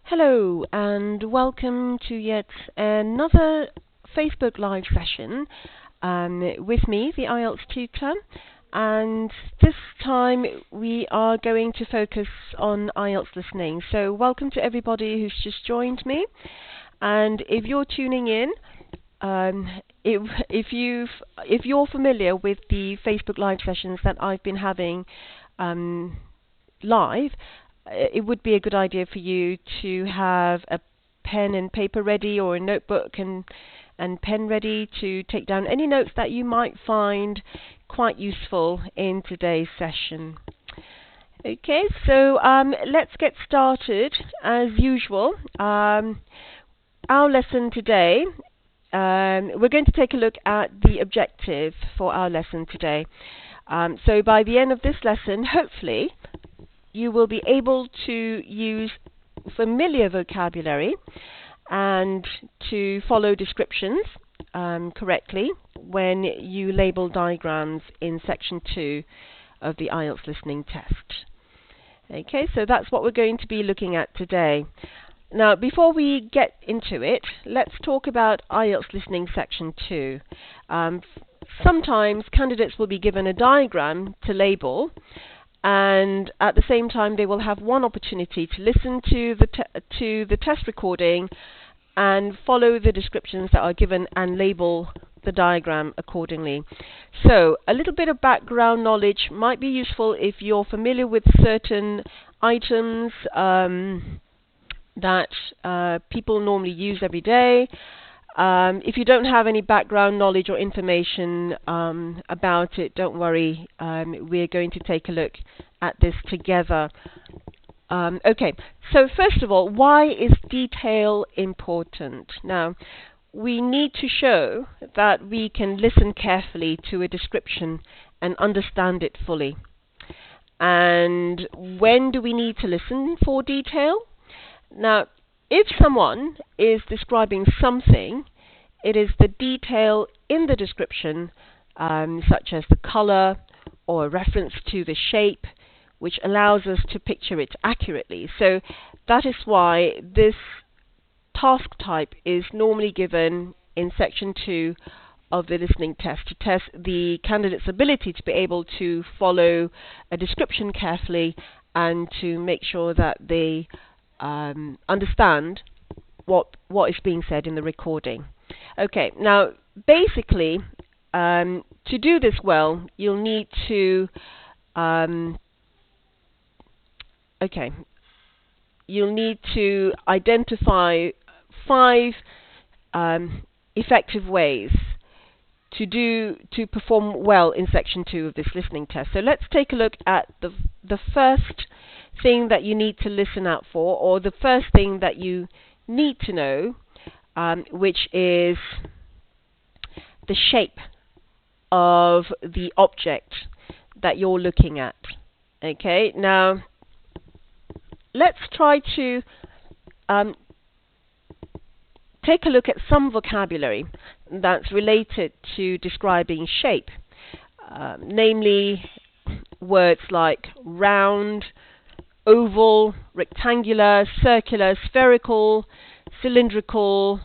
Hello and welcome to yet another Facebook Live session with me, the IELTS tutor, and this time we are going to focus on IELTS listening. So welcome to everybody who's just joined me, and if you're tuning in, if you're familiar with the Facebook Live sessions that I've been having live, it would be a good idea for you to have a pen and paper ready, or a notebook and pen ready to take down any notes that you might find quite useful in today's session. Okay, so let's get started as usual. Our lesson today, we're going to take a look at the objective for our lesson today. So by the end of this lesson, hopefully, you will be able to use familiar vocabulary and to follow descriptions correctly when you label diagrams in section 2 of the IELTS listening test. Okay, so that's what we're going to be looking at today. Now, before we get into it, let's talk about IELTS listening section 2. Sometimes candidates will be given a diagram to label, and at the same time they will have one opportunity to listen to the test recording and follow the descriptions that are given and label the diagram accordingly. So a little bit of background knowledge might be useful if you're familiar with certain items that people normally use every day. If you don't have any background knowledge or information about it, don't worry. We're going to take a look at this together. Okay, so first of all, why is detail important? Now, we need to show that we can listen carefully to a description and understand it fully. And when do we need to listen for detail? Now, if someone is describing something, it is the detail in the description, such as the color or a reference to the shape, which allows us to picture it accurately. So that is why this task type is normally given in section 2 of the listening test, to test the candidate's ability to be able to follow a description carefully and to make sure that they understand what is being said in the recording. Okay, now basically to do this well, you'll need to identify 5 effective ways to perform well in section 2 of this listening test. So let's take a look at the first thing that you need to listen out for, or the first thing that you need to know, which is the shape of the object that you're looking at. Okay, now let's try to take a look at some vocabulary that's related to describing shape, namely words like round, oval, rectangular, circular, spherical, cylindrical,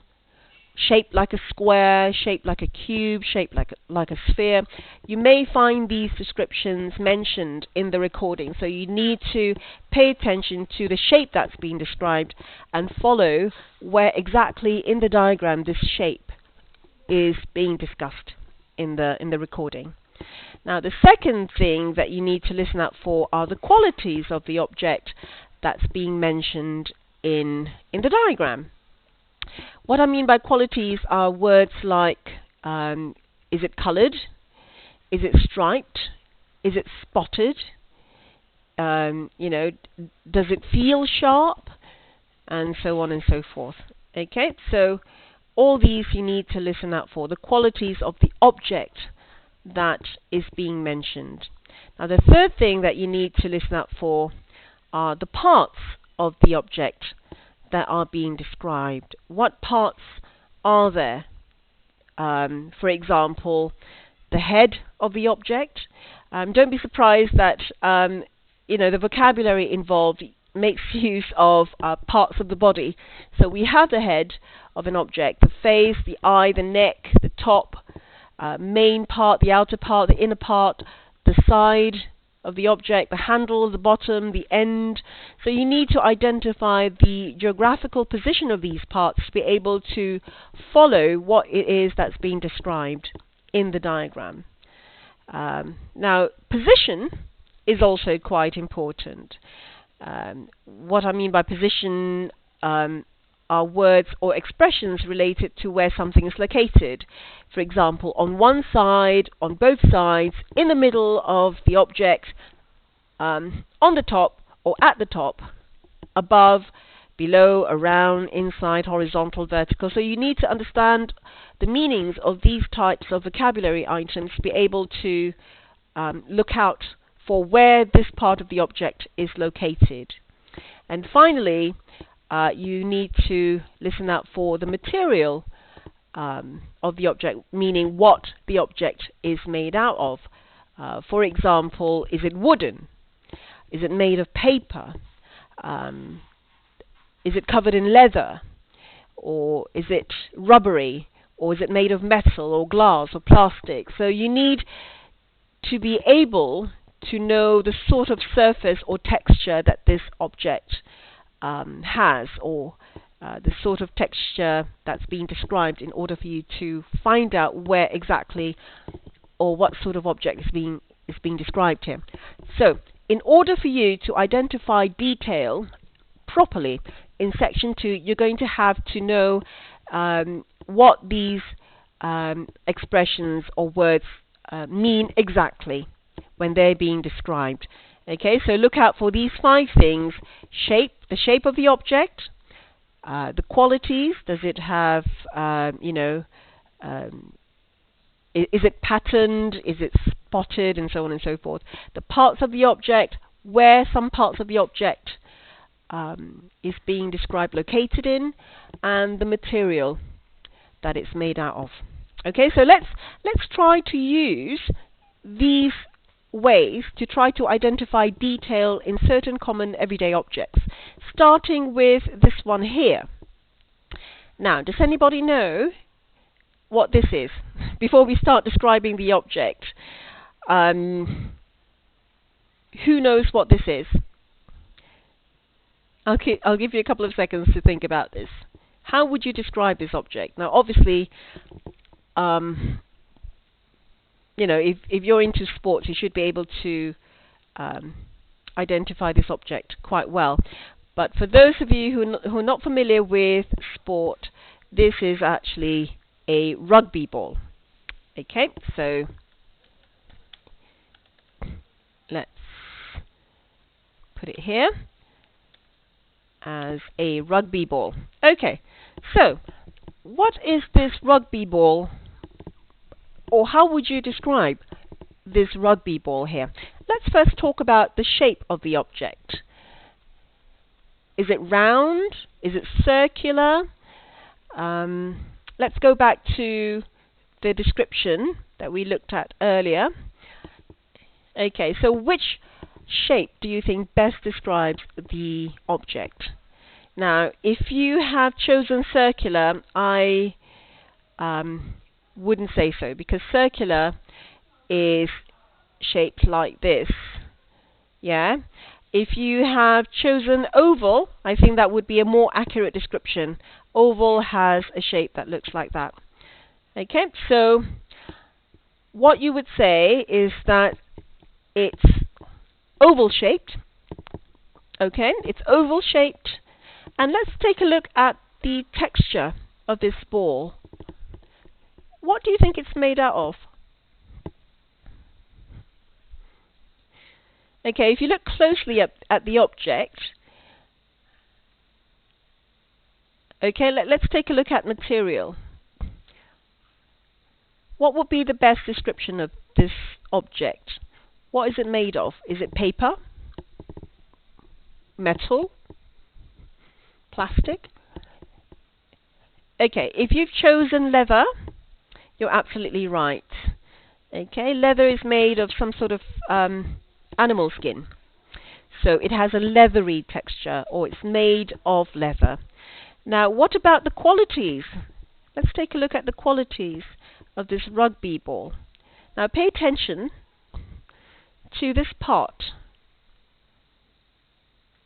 shaped like a square, shaped like a cube, shaped like a sphere. You may find these descriptions mentioned in the recording, so you need to pay attention to the shape that's being described and follow where exactly in the diagram this shape is being discussed in the recording. Now, the second thing that you need to listen out for are the qualities of the object that's being mentioned in the diagram. What I mean by qualities are words like, is it colored? Is it striped? Is it spotted? Does it feel sharp? And so on and so forth. Okay, so all these you need to listen out for, the qualities of the object that is being mentioned. Now, the third thing that you need to listen out for are the parts of the object that are being described. What parts are there? For example, the head of the object. Don't be surprised that the vocabulary involved makes use of parts of the body. So we have the head of an object, the face, the eye, the neck, the top, main part, the outer part, the inner part, the side of the object, the handle, the bottom, the end. So you need to identify the geographical position of these parts to be able to follow what it is that's being described in the diagram. Now, position is also quite important. What I mean by position are words or expressions related to where something is located. For example, on one side, on both sides, in the middle of the object, on the top or at the top, above, below, around, inside, horizontal, vertical. So you need to understand the meanings of these types of vocabulary items to be able to look out for where this part of the object is located. And finally, you need to listen out for the material of the object, meaning what the object is made out of. For example, is it wooden? Is it made of paper? Is it covered in leather? Or is it rubbery? Or is it made of metal or glass or plastic? So you need to be able to know the sort of surface or texture that this object has, or the sort of texture that's being described, in order for you to find out where exactly or what sort of object is being described here. So, in order for you to identify detail properly in section 2, you're going to have to know what these expressions or words mean exactly when they're being described. Okay, so look out for these 5 things: shape, the shape of the object, the qualities, does it have, is it patterned, is it spotted, and so on and so forth. The parts of the object, where some parts of the object is being described, located in, and the material that it's made out of. Okay, so let's try to use these ways to try to identify detail in certain common everyday objects, starting with this one here. Now, does anybody know what this is before we start describing the object? Who knows what this is? Okay, I'll give you a couple of seconds to think about this. How would you describe this object? Now, obviously, if you're into sports, you should be able to identify this object quite well. But for those of you who are not familiar with sport, this is actually a rugby ball. Okay, so let's put it here as a rugby ball. Okay, so what is this rugby ball, or how would you describe this rugby ball here? Let's first talk about the shape of the object. Is it round? Is it circular? Let's go back to the description that we looked at earlier. Okay, so which shape do you think best describes the object? Now, if you have chosen circular, I wouldn't say so, because circular is shaped like this. Yeah. If you have chosen oval, I think that would be a more accurate description. Oval has a shape that looks like that. Okay, so what you would say is that it's oval shaped. Okay, it's oval shaped. And let's take a look at the texture of this ball. What do you think it's made out of? Okay, if you look closely at the object, okay, let's take a look at material. What would be the best description of this object? What is it made of? Is it paper? Metal? Plastic? Okay, if you've chosen leather, you're absolutely right. Okay, leather is made of some sort of animal skin. So it has a leathery texture, or it's made of leather. Now, what about the qualities? Let's take a look at the qualities of this rugby ball. Now, pay attention to this part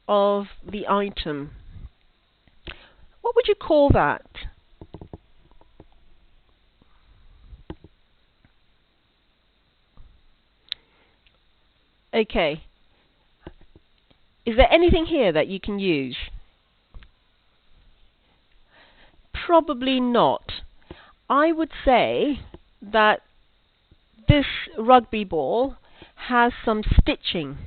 of the item. What would you call that? Okay. Is there anything here that you can use? Probably not. I would say that this rugby ball has some stitching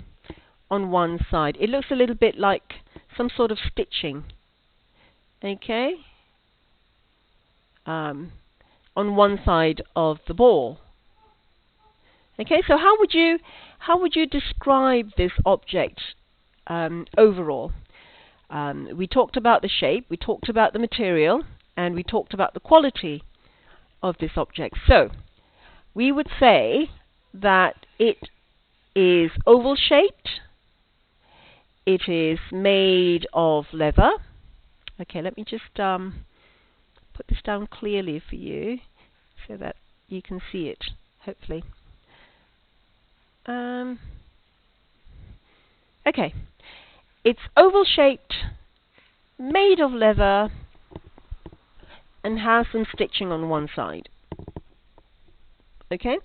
on one side. It looks a little bit like some sort of stitching. Okay? On one side of the ball. Okay, so how would you describe this object overall? We talked about the shape, we talked about the material, and we talked about the quality of this object. So we would say that it is oval shaped, it is made of leather. Okay, let me just put this down clearly for you so that you can see it, hopefully. Okay, it's oval shaped, made of leather, and has some stitching on one side. Okay,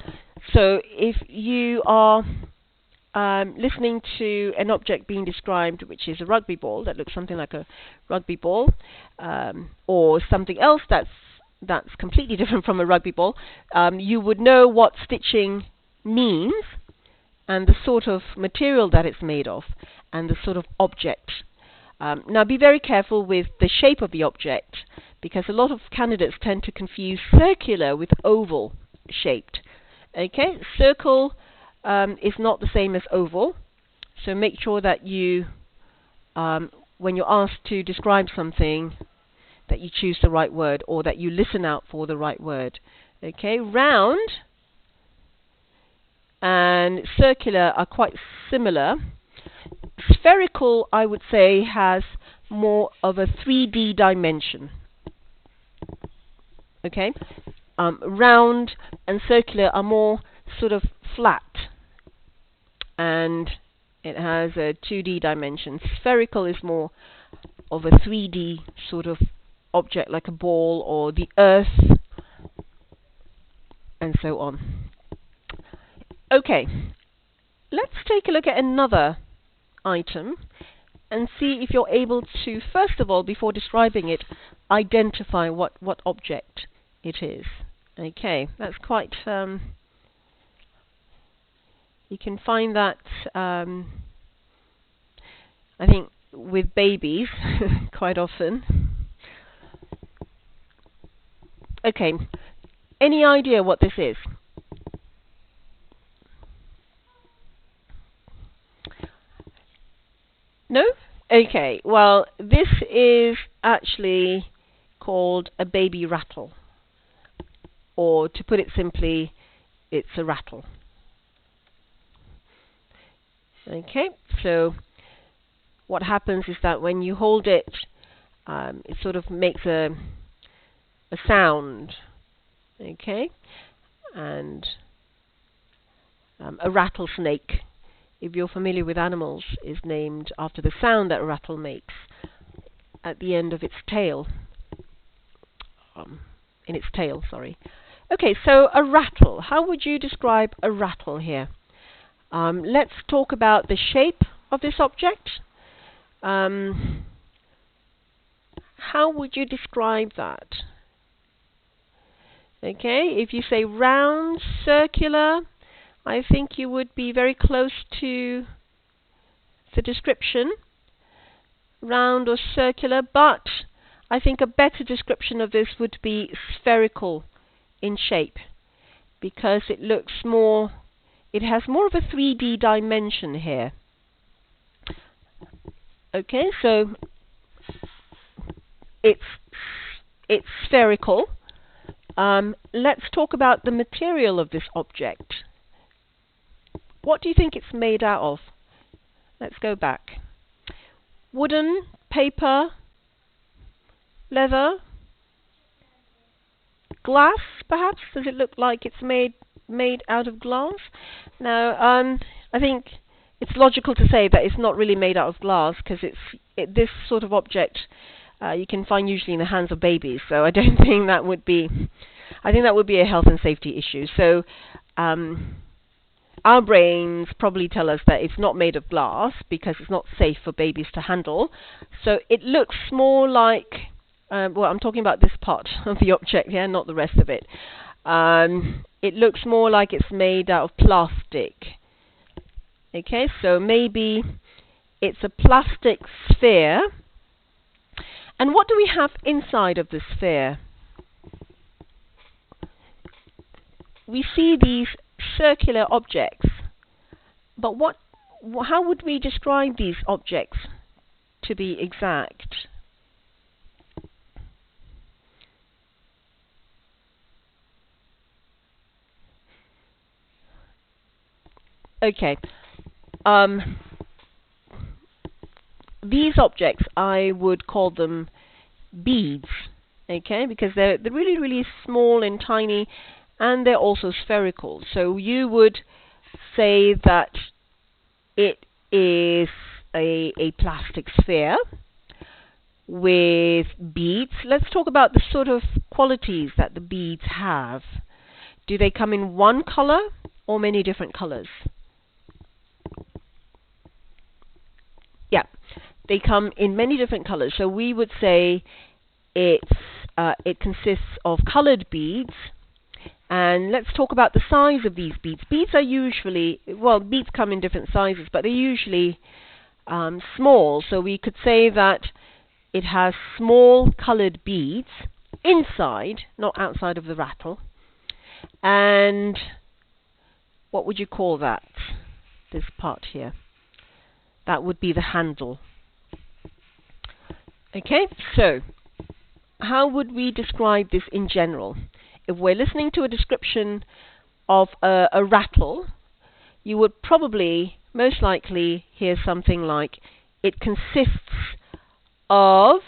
so if you are listening to an object being described, which is a rugby ball that looks something like a rugby ball, or something else that's completely different from a rugby ball, you would know what stitching means and the sort of material that it's made of and the sort of object. Now be very careful with the shape of the object, because a lot of candidates tend to confuse circular with oval shaped. Okay, circle is not the same as oval, so make sure that you, when you're asked to describe something, that you choose the right word, or that you listen out for the right word. Okay, round and circular are quite similar. Spherical, I would say, has more of a 3D dimension. Okay, round and circular are more sort of flat, and it has a 2D dimension. Spherical is more of a 3D sort of object, like a ball or the earth, and so on. Okay, let's take a look at another item and see if you're able to, first of all, before describing it, identify what object it is. Okay, that's quite, you can find that, I think, with babies quite often. Okay, any idea what this is? No? Okay, well, this is actually called a baby rattle. Or to put it simply, it's a rattle. Okay, so what happens is that when you hold it, it sort of makes a sound. Okay, and a rattlesnake, if you're familiar with animals, is named after the sound that a rattle makes at the end of its tail. In its tail, sorry. Okay, so a rattle. How would you describe a rattle here? Let's talk about the shape of this object. How would you describe that? Okay, if you say round, circular, I think you would be very close to the description, round or circular, but I think a better description of this would be spherical in shape, because it looks more, it has more of a 3D dimension here. Okay, so it's spherical. Let's talk about the material of this object. What do you think it's made out of? Let's go back. Wooden, paper, leather, glass, perhaps? Does it look like it's made out of glass? Now, I think it's logical to say that it's not really made out of glass, because this sort of object you can find usually in the hands of babies. So I don't think that would be. I think that would be a health and safety issue. So our brains probably tell us that it's not made of glass because it's not safe for babies to handle. So it looks more like, well, I'm talking about this part of the object here, not the rest of it. It looks more like it's made out of plastic. Okay, so maybe it's a plastic sphere. And what do we have inside of the sphere? We see these circular objects, but how would we describe these objects to be exact? Okay, these objects, I would call them beads, okay, because they're really, really small and tiny, and they're also spherical. So you would say that it is a plastic sphere with beads. Let's talk about the sort of qualities that the beads have. Do they come in one color or many different colors? Yeah, they come in many different colors. So we would say it consists of colored beads. And let's talk about the size of these beads. Beads are usually, well, beads come in different sizes, but they're usually small. So we could say that it has small colored beads inside, not outside of the rattle. And what would you call that? This part here. That would be the handle. Okay, so how would we describe this in general? If we're listening to a description of a rattle, you would probably, most likely, hear something like, it consists of,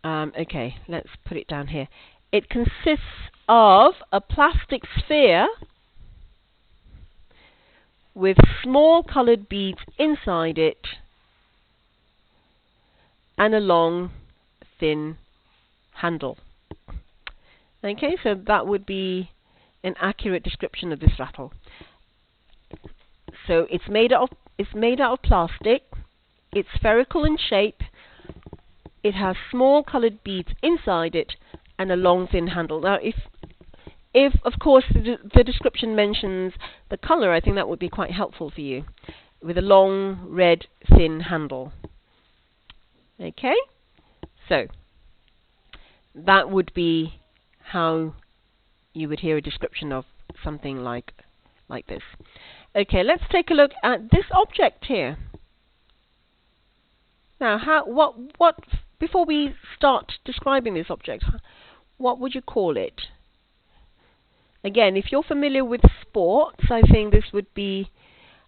okay, let's put it down here. It consists of a plastic sphere with small colored beads inside it and a long, thin handle. Okay, so that would be an accurate description of this rattle. So it's made out of plastic. It's spherical in shape. It has small colored beads inside it and a long, thin handle. Now, if of course the description mentions the color, I think that would be quite helpful for you, with a long, red, thin handle. Okay, so that would be how you would hear a description of something like this. Okay, let's take a look at this object here. Now, what before we start describing this object, what would you call it? Again, if you're familiar with sports, I think this would be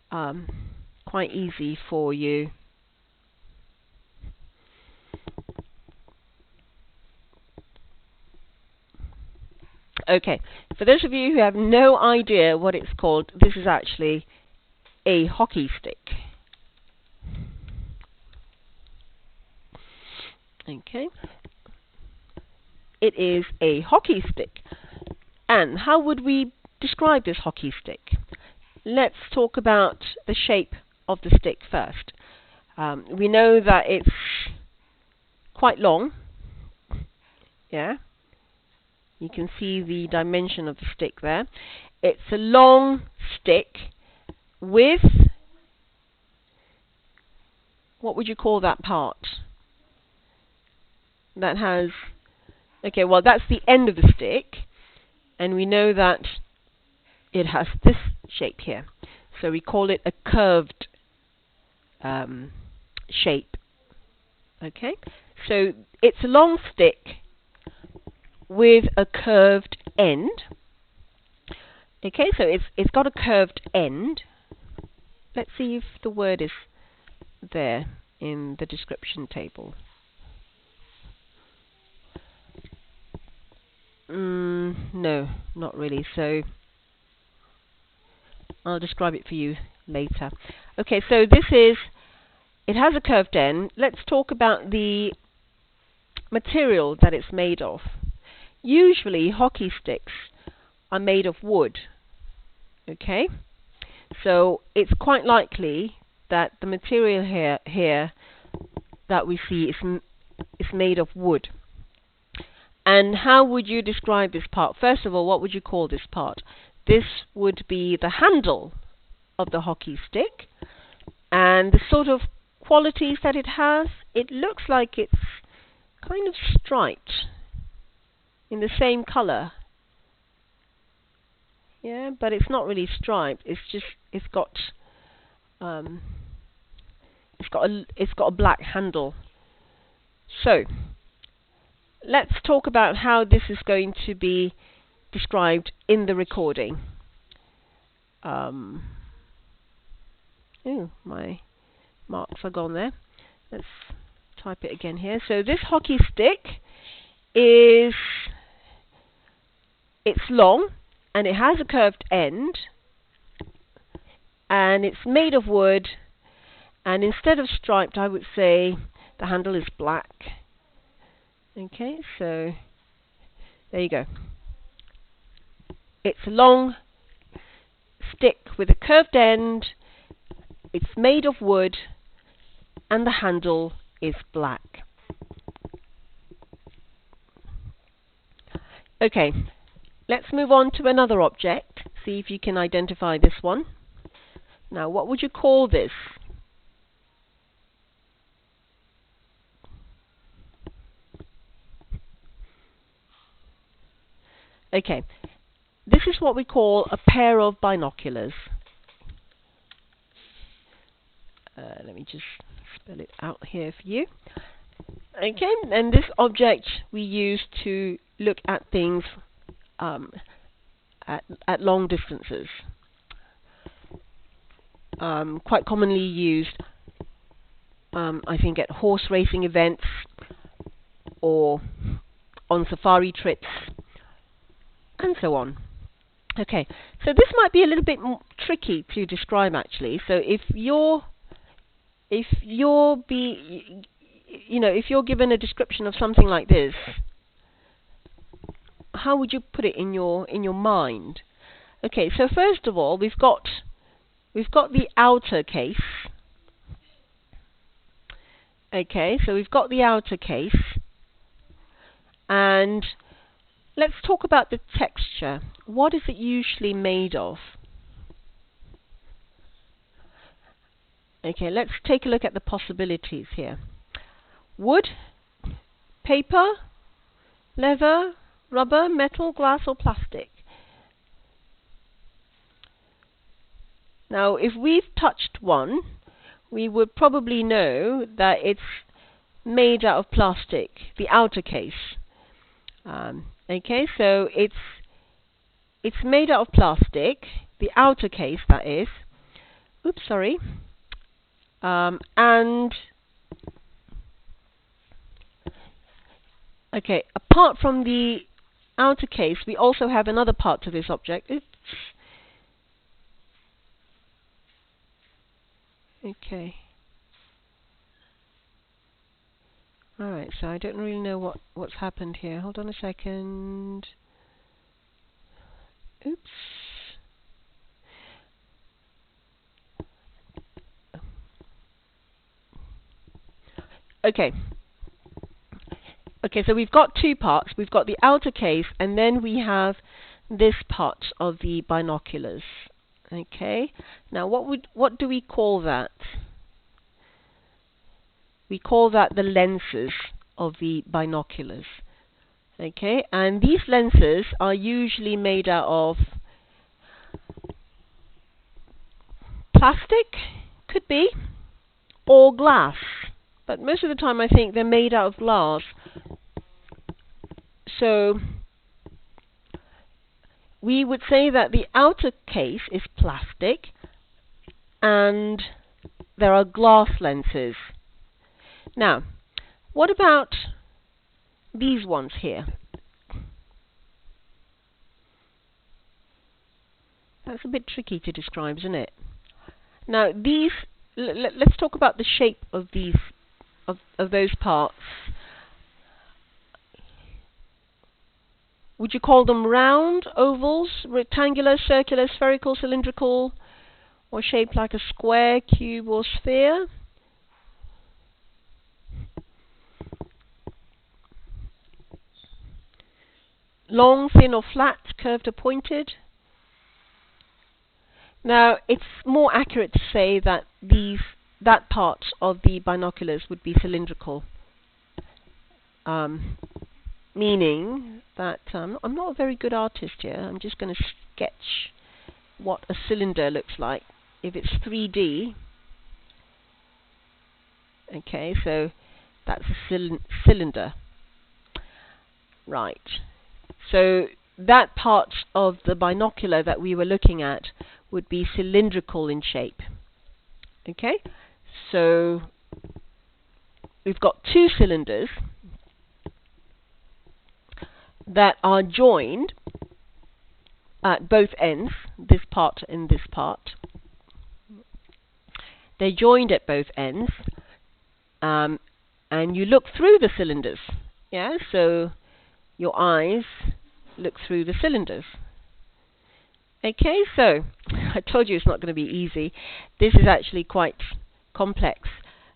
quite easy for you. Okay, for those of you who have no idea what it's called, this is actually a hockey stick. Okay, it is a hockey stick. And how would we describe this hockey stick? Let's talk about the shape of the stick first. We know that it's quite long. Yeah, you can see the dimension of the stick there. It's a long stick with, what would you call that part? That has, okay, well, that's the end of the stick. And we know that it has this shape here. So we call it a curved shape. Okay? So it's a long stick with a curved end. Okay, so it's got a curved end. let's see if the word is there in the description table. No, not really. So I'll describe it for you later. Okay, so it has a curved end. Let's talk about the material that it's made of. Usually hockey sticks are made of wood. Okay, so it's quite likely that the material here that we see is made of wood. And how would you describe this part? First of all, what would you call this part? This would be the handle of the hockey stick, and the sort of qualities that it has, it looks like it's kind of striped in the same color. Yeah, but it's not really striped. It's got a black handle. So let's talk about how this is going to be described in the recording. Oh, my marks are gone there. Let's type it again here. So this hockey stick it's long and it has a curved end and it's made of wood, and instead of striped I would say the handle is black. Okay, so there you go. It's a long stick with a curved end, it's made of wood, and the handle is black. Okay, let's move on to another object. See if you can identify this one. Now, what would you call this? Okay, this is what we call a pair of binoculars. Let me just spell it out here for you. Okay, and this object we use to look at things at long distances. Quite commonly used, I think, at horse racing events or on safari trips and so on. Okay, so this might be a little bit tricky to describe actually. So if you're given a description of something like this, how would you put it in your mind? Okay, so first of all, we've got the outer case. Okay, so we've got the outer case, and let's talk about the texture. What is it usually made of? Okay, let's take a look at the possibilities here. Wood, paper, leather, rubber, metal, glass, or plastic. Now, if we've touched one, we would probably know that it's made out of plastic, the outer case. Okay, so it's made out of plastic, the outer case, that is. Oops, sorry. And okay, apart from the outer case, we also have another part to this object. Oops. Okay. Alright, so I don't really know what's happened here. Hold on a second. Oops. Okay. Okay, so we've got two parts. We've got the outer case, and then we have this part of the binoculars. Okay. Now, what do we call that? We call that the lenses of the binoculars. Okay, and these lenses are usually made out of plastic, could be, or glass. But most of the time I think they're made out of glass. So we would say that the outer case is plastic and there are glass lenses. Now, what about these ones here? That's a bit tricky to describe, isn't it? Now, these, let's talk about the shape of these, of those parts. Would you call them round, ovals, rectangular, circular, spherical, cylindrical, or shaped like a square, cube, or sphere? Long, thin, or flat, curved or pointed? Now, it's more accurate to say that that part of the binoculars would be cylindrical, meaning that I'm not a very good artist here. I'm just going to sketch what a cylinder looks like. If it's 3D, okay, so that's a cylinder, right? So that part of the binocular that we were looking at would be cylindrical in shape. Okay, so we've got two cylinders that are joined at both ends, this part and this part. They're joined at both ends, and you look through the cylinders. Yeah, so your eyes look through the cylinders. Okay, so I told you it's not going to be easy. This is actually quite complex.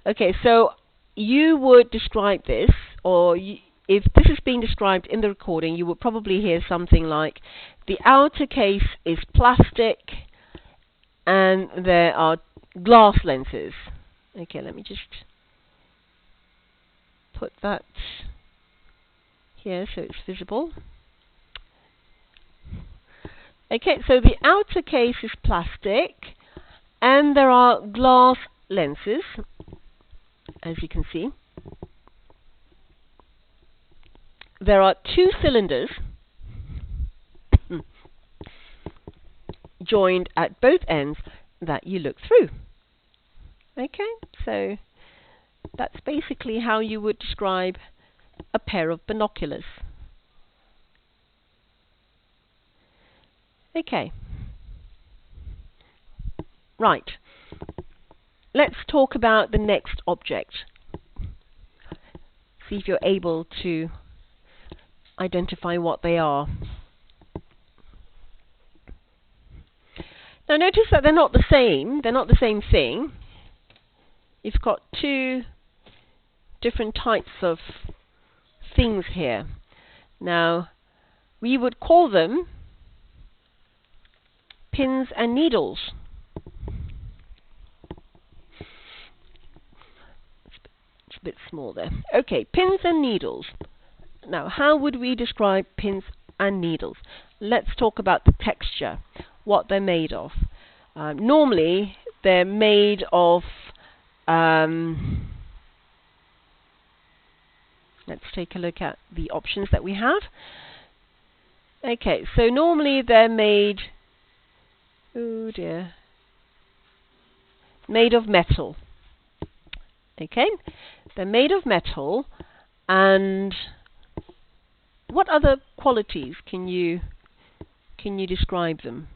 Okay, so you would describe this, or if this is being described in the recording, you would probably hear something like, the outer case is plastic and there are glass lenses. Okay, let me just put that here so it's visible. Okay, so the outer case is plastic and there are glass lenses, as you can see. There are two cylinders joined at both ends that you look through. Okay, so that's basically how you would describe a pair of binoculars. Okay, right, let's talk about the next object. See if you're able to identify what they are. Now notice that they're not the same thing. You've got two different types of things here. Now, we would call them pins and needles. It's a bit small there. Okay, pins and needles. Now, how would we describe pins and needles? Let's talk about the texture, what they're made of. Normally, they're made of, let's take a look at the options that we have. Okay, so normally they're made, oh dear, made of metal. Okay, they're made of metal, and what other qualities can you describe them?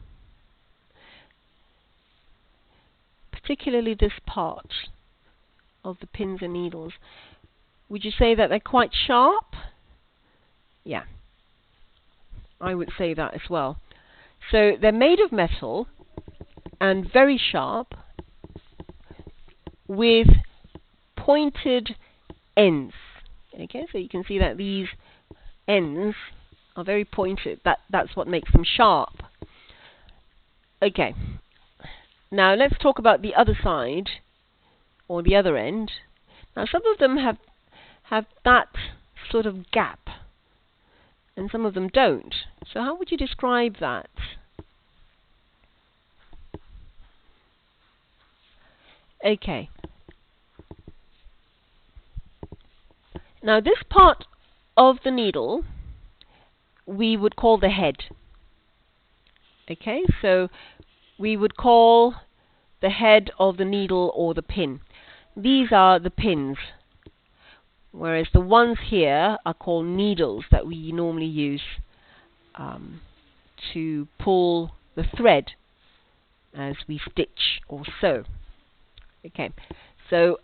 Particularly this part of the pins and needles. Would you say that they're quite sharp? Yeah, I would say that as well. So they're made of metal and very sharp with pointed ends. Okay, so you can see that these ends are very pointed. That's what makes them sharp. Okay, now let's talk about the other side, or the other end. Now some of them have that sort of gap, and some of them don't. So how would you describe that? Okay. Now this part of the needle we would call the head. Okay, so we would call the head of the needle or the pin. These are the pins, whereas the ones here are called needles that we normally use to pull the thread as we stitch or sew. Okay, so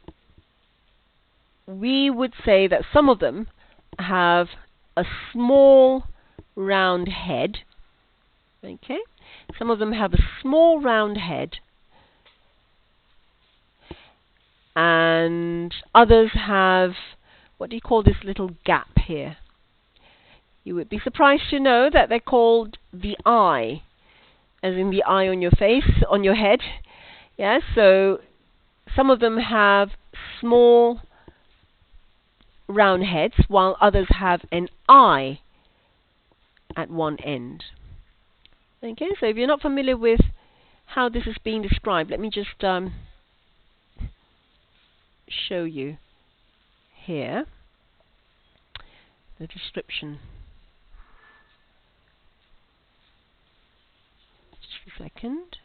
we would say that some of them have a small round head. Okay, some of them have a small round head, and others have, what do you call this little gap here? You would be surprised to know that they're called the eye, as in the eye on your face, on your head. Yeah, so some of them have small round heads, while others have an eye at one end. Okay, so if you're not familiar with how this is being described, let me just show you here the description. Just a second.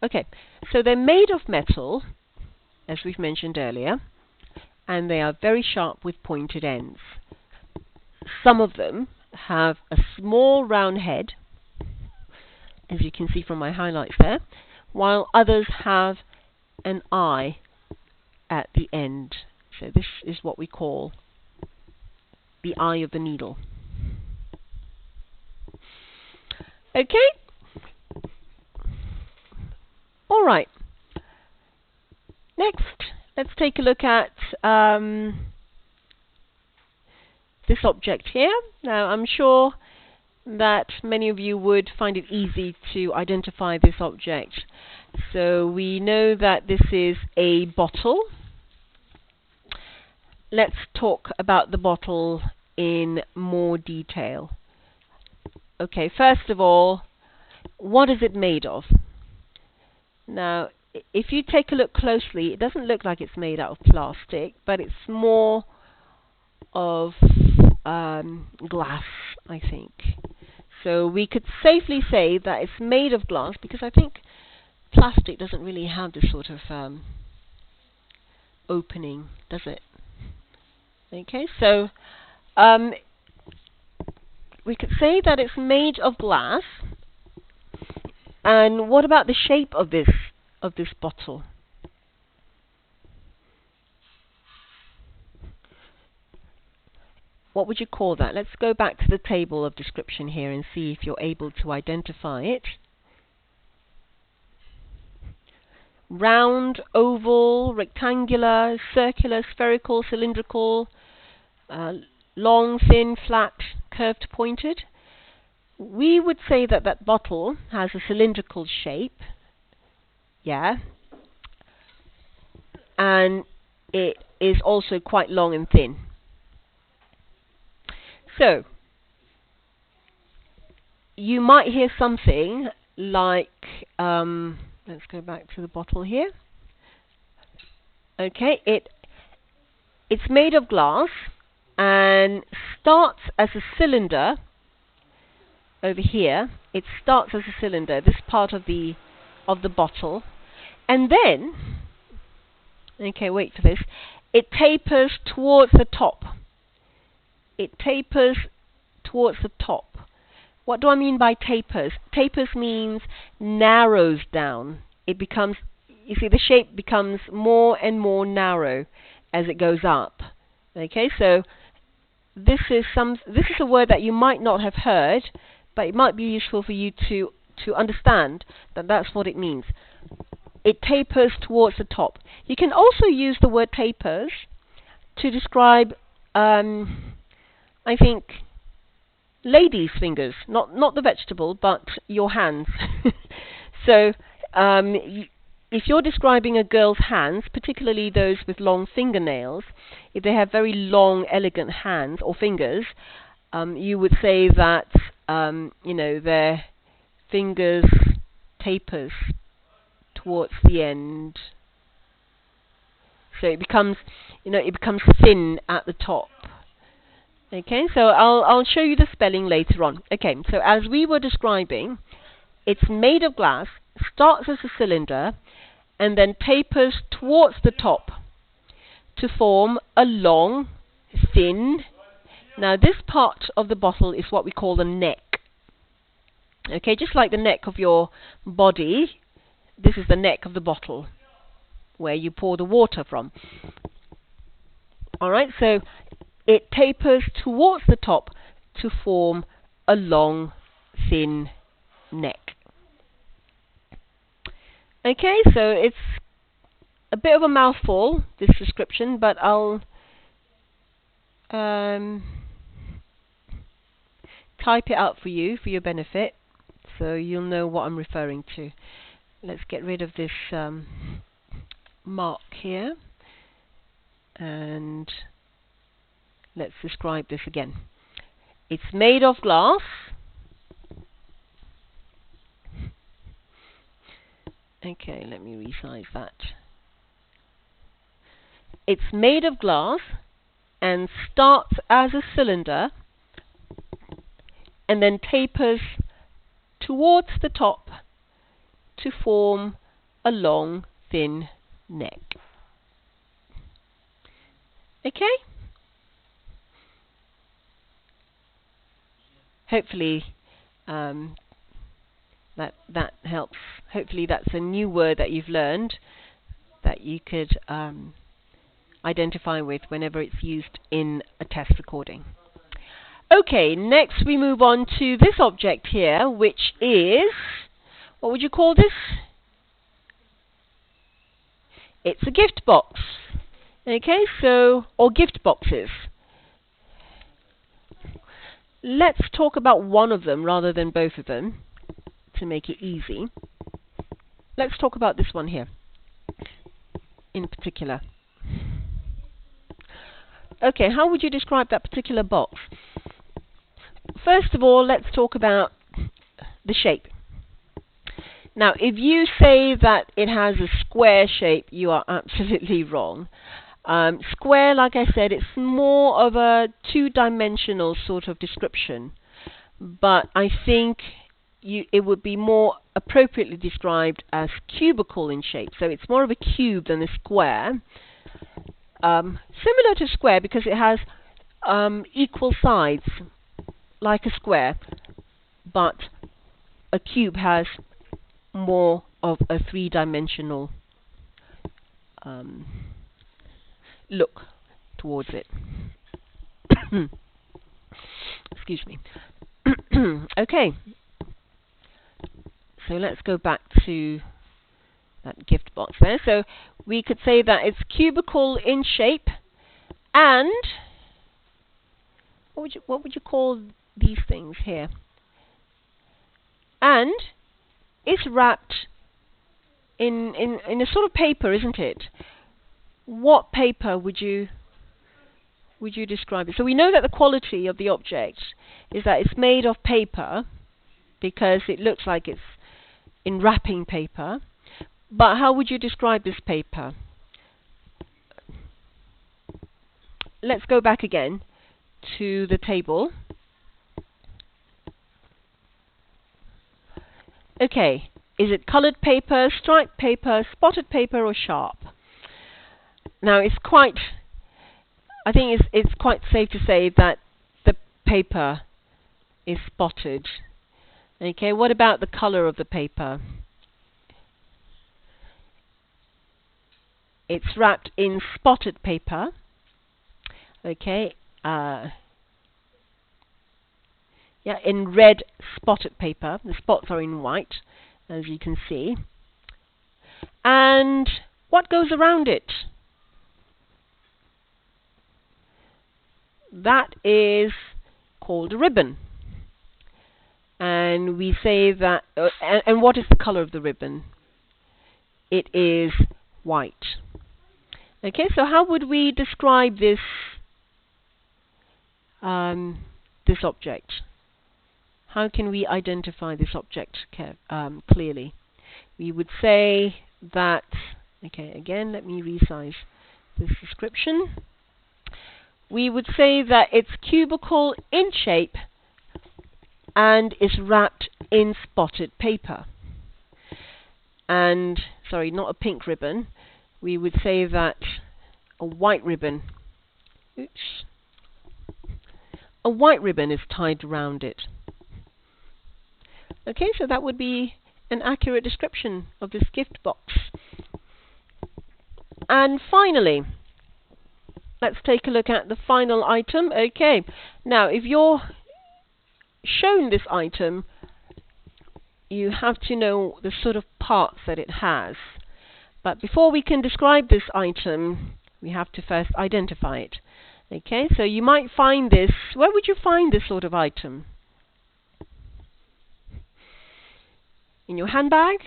Okay, so they're made of metal, as we've mentioned earlier, and they are very sharp with pointed ends. Some of them have a small round head, as you can see from my highlights there, while others have an eye at the end. So this is what we call the eye of the needle. Okay? All right. Next, let's take a look at this object here. Now, I'm sure that many of you would find it easy to identify this object. So we know that this is a bottle. Let's talk about the bottle in more detail. Okay, first of all, what is it made of? Now, if you take a look closely, it doesn't look like it's made out of plastic, but it's more of glass, I think. So we could safely say that it's made of glass, because I think plastic doesn't really have this sort of opening, does it? Okay, so we could say that it's made of glass. And what about the shape of this bottle? What would you call that? Let's go back to the table of description here and see if you're able to identify it. Round, oval, rectangular, circular, spherical, cylindrical, long, thin, flat, curved, pointed. We would say that that bottle has a cylindrical shape, yeah, and it is also quite long and thin. So, you might hear something like, let's go back to the bottle here. Okay, it's made of glass and starts as a cylinder. Over here, it starts as a cylinder, this part of the bottle, and then, okay, wait for this, it tapers towards the top. It tapers towards the top. What do I mean by tapers? Tapers means narrows down. It becomes, you see, the shape becomes more and more narrow as it goes up. Okay, so this is a word that you might not have heard, but it might be useful for you to understand that that's what it means. It tapers towards the top. You can also use the word tapers to describe, I think, ladies' fingers, not the vegetable, but your hands. So, if you're describing a girl's hands, particularly those with long fingernails, if they have very long, elegant hands or fingers, you would say that their fingers tapers towards the end. So it becomes thin at the top. Okay, so I'll show you the spelling later on. Okay, so as we were describing, it's made of glass, starts as a cylinder and then tapers towards the top to form a long, thin. Now this part of the bottle is what we call the neck. Okay, just like the neck of your body, this is the neck of the bottle where you pour the water from. Alright, so it tapers towards the top to form a long, thin neck. Okay, so it's a bit of a mouthful, this description, but I'll type it out for you, for your benefit, so you'll know what I'm referring to. Let's get rid of this mark here, and let's describe this again. It's made of glass. Okay, let me resize that. It's made of glass and starts as a cylinder and then tapers towards the top to form a long, thin neck. Okay? Hopefully that helps. Hopefully that's a new word that you've learned that you could identify with whenever it's used in a test recording. Okay, next we move on to this object here, which is, what would you call this? It's a gift box. Okay, so, or gift boxes. Let's talk about one of them rather than both of them to make it easy. Let's talk about this one here in particular. Okay, how would you describe that particular box? First of all, let's talk about the shape. Now, if you say that it has a square shape, you are absolutely wrong. Square, like I said, it's more of a two-dimensional sort of description, but I think it would be more appropriately described as cubical in shape. So it's more of a cube than a square. Similar to square because it has equal sides like a square, but a cube has more of a three-dimensional look towards it. Excuse me. Okay, so let's go back to that gift box there. So we could say that it's cubical in shape, and what would you call these things here? And it's wrapped in a sort of paper, isn't it? What paper would you describe it? So we know that the quality of the object is that it's made of paper because it looks like it's in wrapping paper. But how would you describe this paper? Let's go back again to the table. Okay, is it colored paper, striped paper, spotted paper, or sharp? Now I think it's quite safe to say that the paper is spotted. Okay, what about the color of the paper? It's wrapped in spotted paper. Okay, yeah, in red spotted paper. The spots are in white, as you can see. And what goes around it? That is called a ribbon. And we say that, and what is the color of the ribbon? It is white. Okay, so how would we describe this this object? How can we identify this object clearly? We would say that, okay, again, let me resize this description. We would say that it's cubical in shape and is wrapped in spotted paper. and, sorry, not a pink ribbon, we would say that a white ribbon, oops, a white ribbon is tied around it. Okay, so that would be an accurate description of this gift box. And finally, let's take a look at the final item. Okay, now if you're shown this item, you have to know the sort of parts that it has. But before we can describe this item, we have to first identify it. Okay, so you might find this, where would you find this sort of item? In your handbag?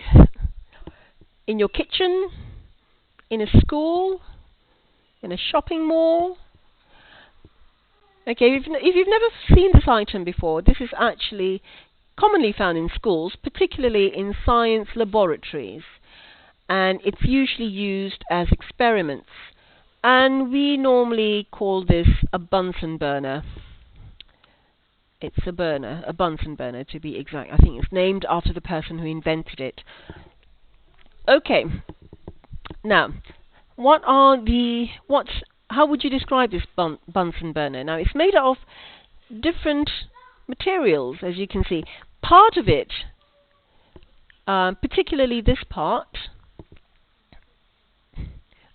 In your kitchen? In a school? In a shopping mall? Okay, if you've never seen this item before, this is actually commonly found in schools, particularly in science laboratories, and it's usually used as experiments, and we normally call this a Bunsen burner. It's a burner, a Bunsen burner to be exact. I think it's named after the person who invented it. Okay, now how would you describe this Bunsen burner? Now, it's made of different materials, as you can see. Part of it, particularly this part,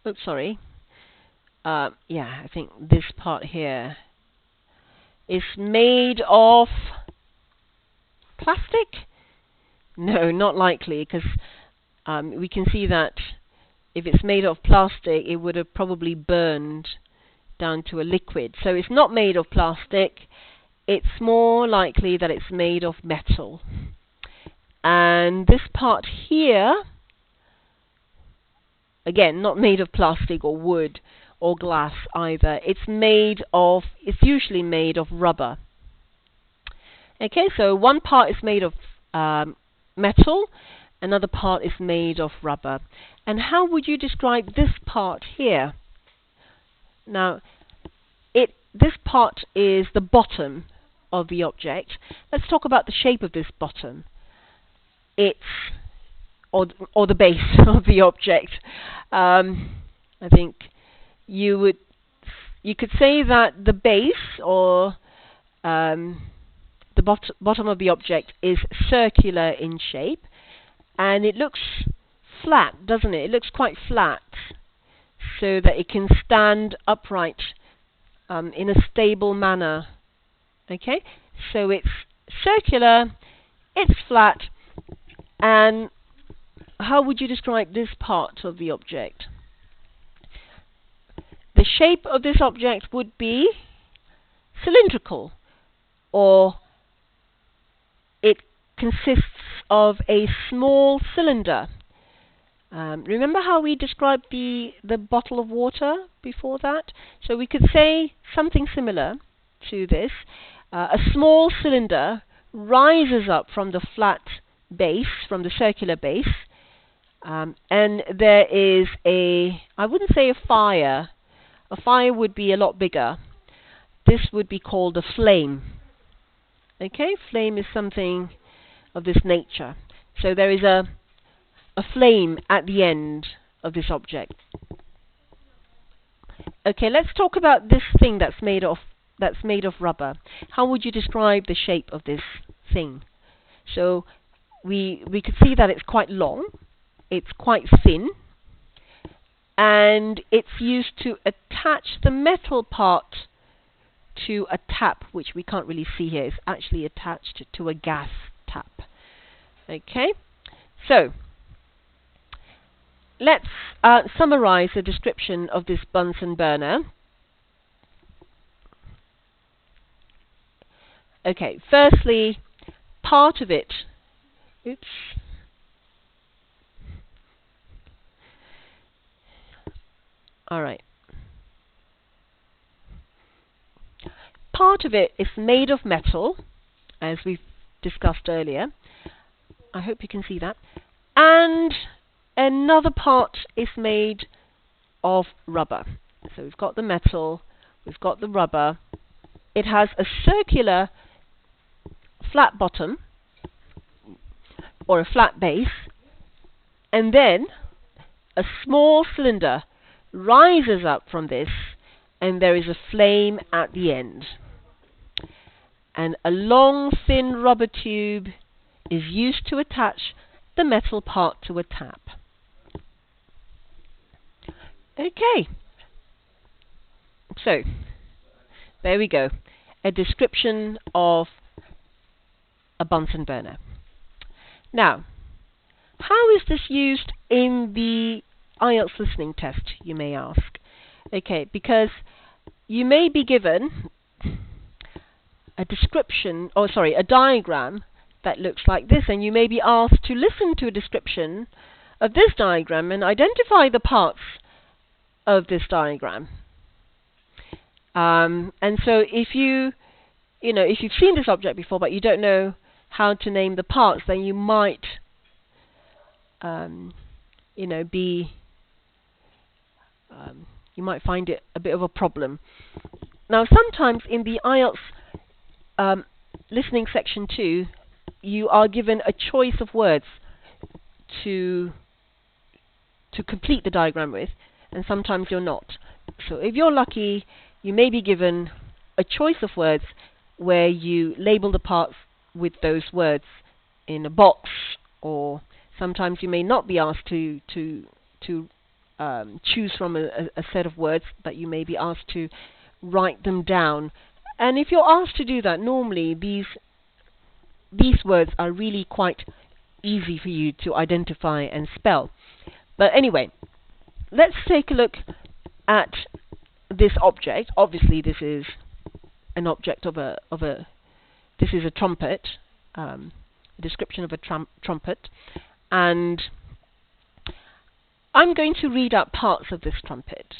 oops, sorry, yeah, I think this part here is made of plastic? No, not likely, because we can see that if it's made of plastic, it would have probably burned down to a liquid. So it's not made of plastic. It's more likely that it's made of metal. And this part here, again, not made of plastic or wood or glass either. It's usually made of rubber. Okay, so one part is made of metal, another part is made of rubber. And how would you describe this part here? Now, this part is the bottom of the object. Let's talk about the shape of this bottom. Or the base of the object. I think you could say that the base, or the bottom of the object, is circular in shape, and it looks flat, doesn't it? It looks quite flat, so that it can stand upright in a stable manner. Okay, so it's circular, it's flat, and how would you describe this part of the object? The shape of this object would be cylindrical, or it consists of a small cylinder. Remember how we described the bottle of water before that? So we could say something similar to this. A small cylinder rises up from the flat base, from the circular base, and there is I wouldn't say a fire. A fire would be a lot bigger. This would be called a flame. Okay, flame is something of this nature. So there is a flame at the end of this object. Okay, let's talk about this thing that's made of rubber. How would you describe the shape of this thing? So we could see that it's quite long, it's quite thin, and it's used to attach the metal part to a tap, which we can't really see here. It's actually attached to a gas tap. Okay, so let's summarize the description of this Bunsen burner. Okay, firstly, part of it, oops, alright, part of it is made of metal, as we've discussed earlier. I hope you can see that. And another part is made of rubber. So we've got the metal, we've got the rubber. It has a circular flat bottom, or a flat base, And then a small cylinder rises up from this, and there is a flame at the end. And a long, thin rubber tube is used to attach the metal part to a tap. Okay, so there we go, a description of a Bunsen burner. Now, how is this used in the IELTS listening test, you may ask? Okay, because you may be given a description, or sorry, a diagram that looks like this, and you may be asked to listen to a description of this diagram and identify the parts of this diagram. And so if if you've seen this object before but you don't know how to name the parts, then you might you might find it a bit of a problem. Now, sometimes in the IELTS listening section 2, you are given a choice of words to complete the diagram with, and sometimes you're not. So if you're lucky, you may be given a choice of words where you label the parts with those words in a box, or sometimes you may not be asked to choose from a set of words, but you may be asked to write them down. And if you're asked to do that, normally these words are really quite easy for you to identify and spell. But anyway, let's take a look at this object. Obviously, this is an object this is a trumpet, a description of a trumpet, and I'm going to read out parts of this trumpet,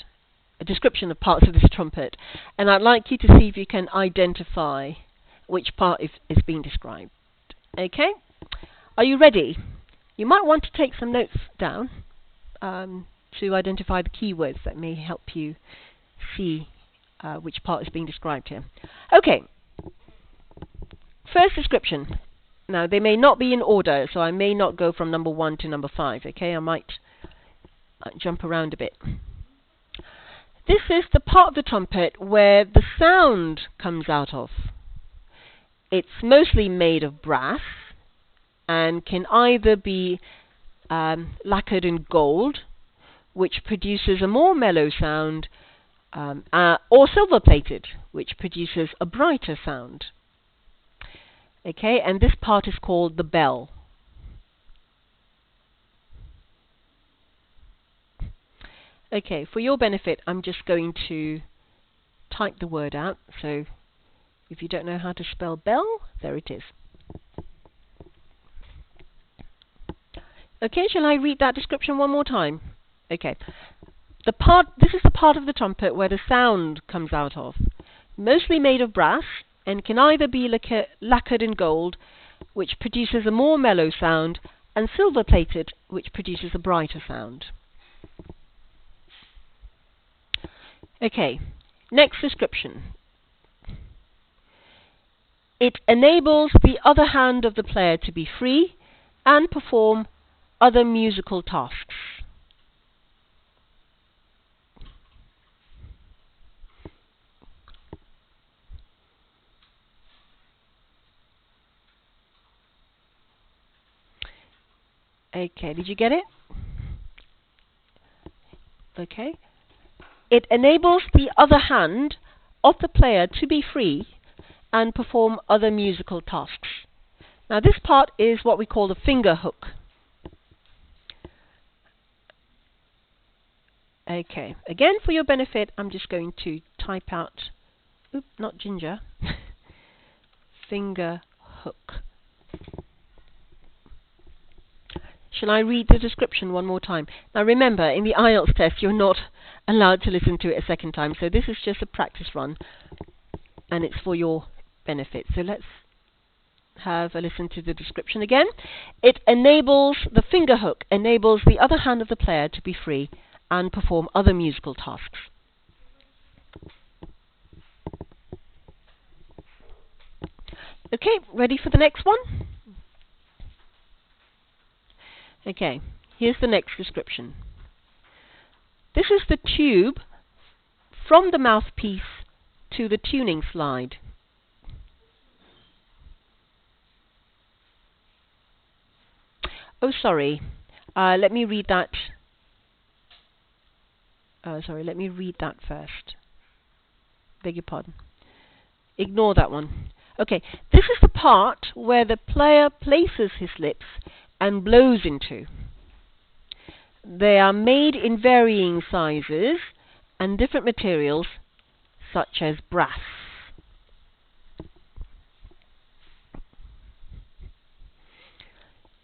a description of parts of this trumpet, and I'd like you to see if you can identify which part is being described. Okay? Are you ready? You might want to take some notes down to identify the keywords that may help you see which part is being described here. Okay. First description. Now, they may not be in order, so I may not go from number 1 to number 5. Okay? I might jump around a bit. This is the part of the trumpet where the sound comes out of. It's mostly made of brass and can either be lacquered in gold, which produces a more mellow sound, or silver plated, which produces a brighter sound. Okay, and this part is called the bell. Okay, for your benefit, I'm just going to type the word out. So if you don't know how to spell bell, there it is. Okay, shall I read that description one more time? Okay. This is the part of the trumpet where the sound comes out of. Mostly made of brass and can either be lacquered in gold, which produces a more mellow sound, and silver plated, which produces a brighter sound. Okay, next description. It enables the other hand of the player to be free and perform other musical tasks. Okay, did you get it? Okay. It enables the other hand of the player to be free and perform other musical tasks. Now, this part is what we call the finger hook. Okay, again, for your benefit, I'm just going to type out, not ginger, finger hook. Shall I read the description one more time? Now remember, in the IELTS test, you're not allowed to listen to it a second time, so this is just a practice run, and it's for your benefit. So let's have a listen to the description again. It enables, the finger hook enables the other hand of the player to be free and perform other musical tasks. Okay, ready for the next one? Okay, here's the next description. This is the tube from the mouthpiece to the tuning slide. Oh, sorry. Let me read that. Let me read that first. Beg your pardon. Ignore that one. Okay, this is the part where the player places his lips and blows into. They are made in varying sizes and different materials, such as brass.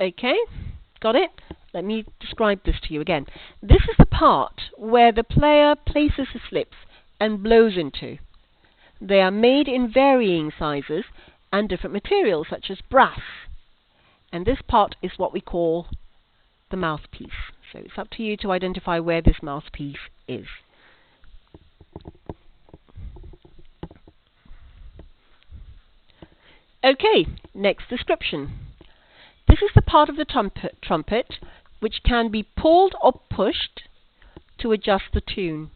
Okay, got it? Let me describe this to you again. This is the part where the player places his lips and blows into. They are made in varying sizes and different materials, such as brass. And this part is what we call the mouthpiece. So it's up to you to identify where this mouthpiece is. Okay, next description. This is the part of the trumpet which can be pulled or pushed to adjust the tune.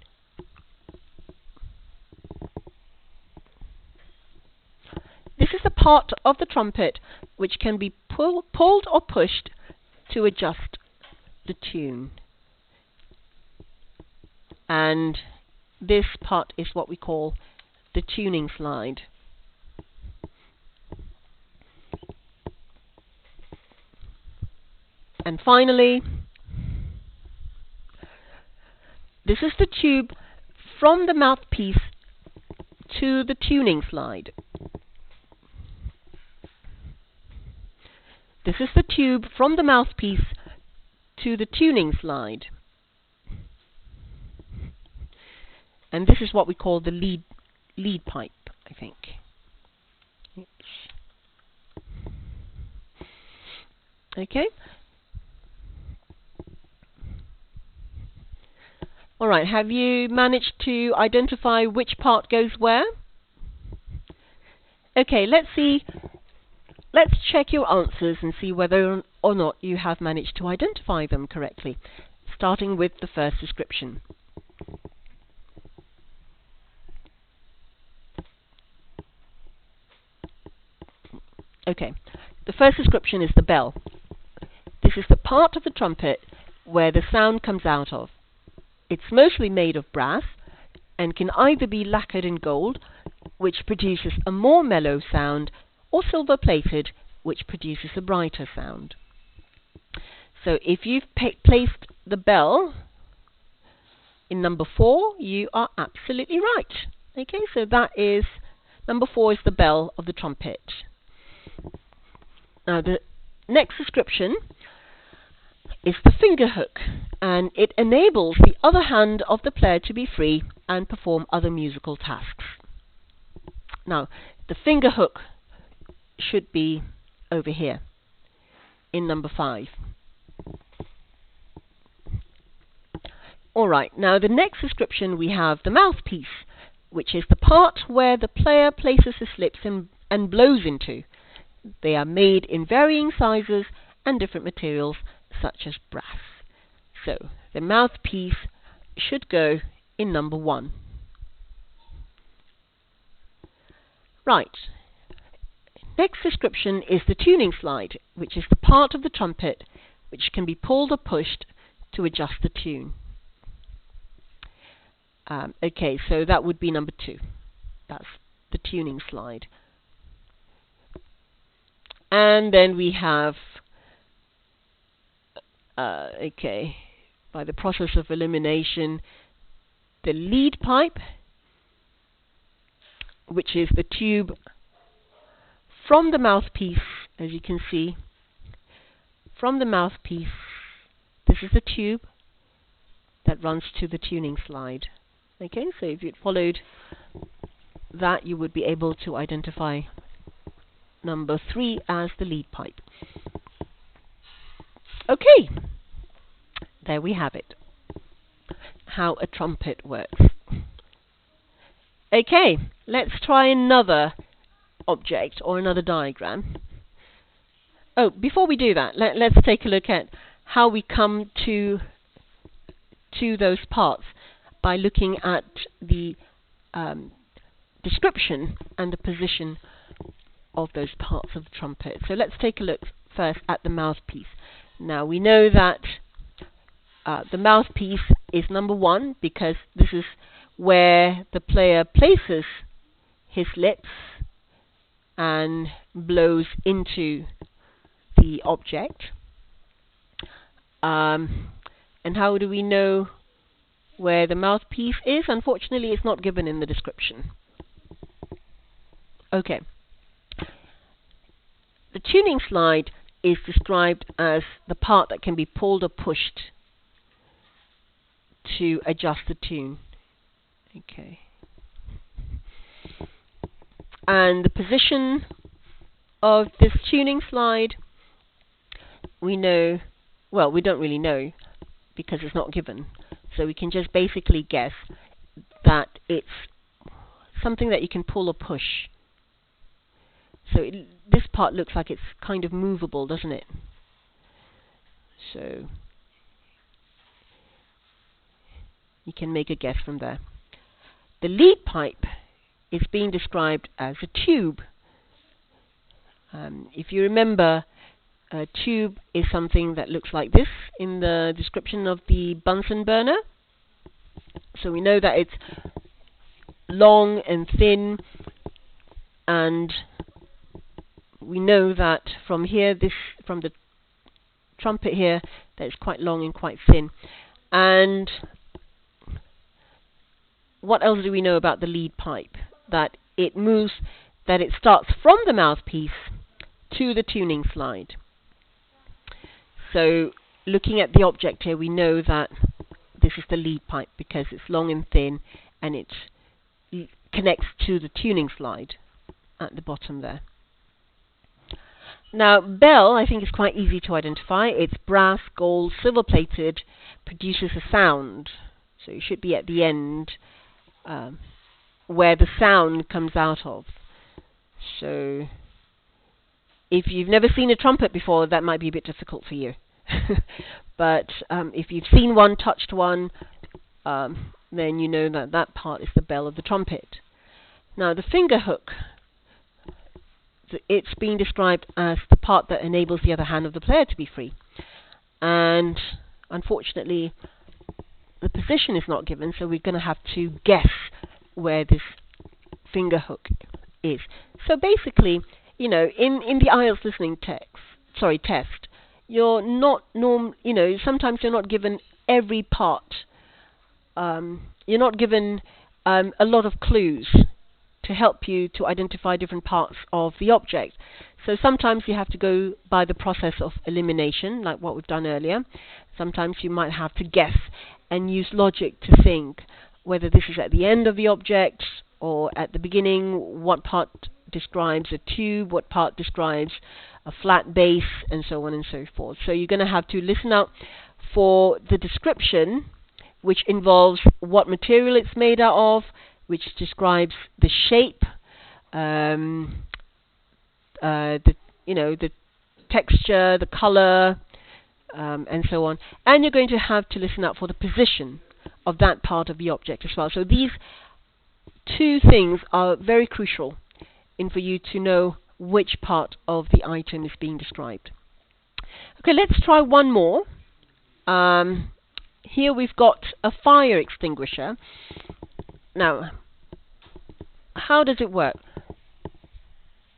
This is the part of the trumpet which can be pulled or pushed to adjust the tune. And this part is what we call the tuning slide. And finally, this is the tube from the mouthpiece to the tuning slide. This is the tube from the mouthpiece to the tuning slide. And this is what we call the lead pipe, I think. Oops. Okay. All right, have you managed to identify which part goes where? Okay, let's see. Let's check your answers and see whether or not you have managed to identify them correctly, starting with the first description. Okay, the first description is the bell. This is the part of the trumpet where the sound comes out of. It's mostly made of brass and can either be lacquered in gold, which produces a more mellow sound, or silver-plated, which produces a brighter sound. So if you've placed the bell in number 4, you are absolutely right. Okay, so that is, number 4 is the bell of the trumpet. Now the next description is the finger hook, and it enables the other hand of the player to be free and perform other musical tasks. Now, the finger hook should be over here in number 5. Alright, now the next description we have the mouthpiece, which is the part where the player places his lips and blows into. They are made in varying sizes and different materials, such as brass. So the mouthpiece should go in number 1. Right. Next description is the tuning slide, which is the part of the trumpet which can be pulled or pushed to adjust the tune. Okay, so that would be number 2. That's the tuning slide. And then we have, okay, by the process of elimination, the lead pipe, which is the tube from the mouthpiece, as you can see. From the mouthpiece, this is the tube that runs to the tuning slide. Okay, so if you'd followed that, you would be able to identify number 3 as the lead pipe. Okay, there we have it. How a trumpet works. Okay, let's try another object or another diagram. Oh, before we do that, let's take a look at how we come to those parts by looking at the description and the position of those parts of the trumpet. So let's take a look first at the mouthpiece. Now we know that the mouthpiece is number 1 because this is where the player places his lips and blows into the object. And how do we know where the mouthpiece is? Unfortunately, it's not given in the description. Okay. The tuning slide is described as the part that can be pulled or pushed to adjust the tune. Okay. And the position of this tuning slide, we know, well, we don't really know because it's not given. So we can just basically guess that it's something that you can pull or push. So this part looks like it's kind of movable, doesn't it? So you can make a guess from there. The lead pipe is being described as a tube. If you remember, a tube is something that looks like this in the description of the Bunsen burner. So we know that it's long and thin, and we know that from here, from the trumpet here, that it's quite long and quite thin. And what else do we know about the lead pipe? That it moves, that it starts from the mouthpiece to the tuning slide. So looking at the object here, we know that this is the lead pipe because it's long and thin and it connects to the tuning slide at the bottom there. Now, bell, I think, is quite easy to identify. It's brass, gold, silver plated, produces a sound. So it should be at the end where the sound comes out of. So if you've never seen a trumpet before, that might be a bit difficult for you. But if you've seen one, touched one, then you know that that part is the bell of the trumpet. Now the finger hook, it's being described as the part that enables the other hand of the player to be free. And unfortunately, the position is not given, so we're going to have to guess where this finger hook is. So basically, you know, in the IELTS listening test, you're not sometimes you're not given every part. You're not given a lot of clues to help you to identify different parts of the object. So sometimes you have to go by the process of elimination, like what we've done earlier. Sometimes you might have to guess and use logic to think whether this is at the end of the object or at the beginning, what part describes a tube, what part describes a flat bass, and so on and so forth. So you're going to have to listen out for the description, which involves what material it's made out of, which describes the shape, the texture, the color, and so on. And you're going to have to listen out for the position of that part of the object as well. So these two things are very crucial in for you to know which part of the item is being described. Okay, let's try one more. Here we've got a fire extinguisher. Now, how does it work?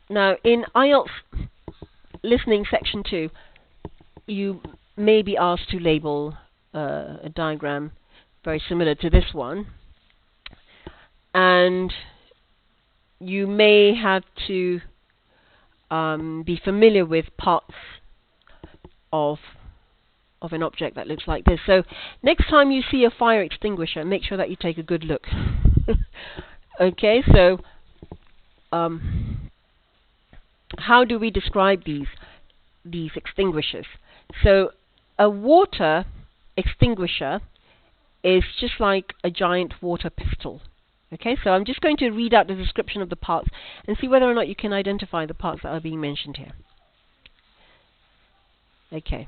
Now, in IELTS listening section 2, you may be asked to label a diagram very similar to this one, and you may have to be familiar with parts of an object that looks like this. So next time you see a fire extinguisher, make sure that you take a good look. Okay, so how do we describe these extinguishers? So a water extinguisher is just like a giant water pistol. Okay, so I'm just going to read out the description of the parts and see whether or not you can identify the parts that are being mentioned here. Okay.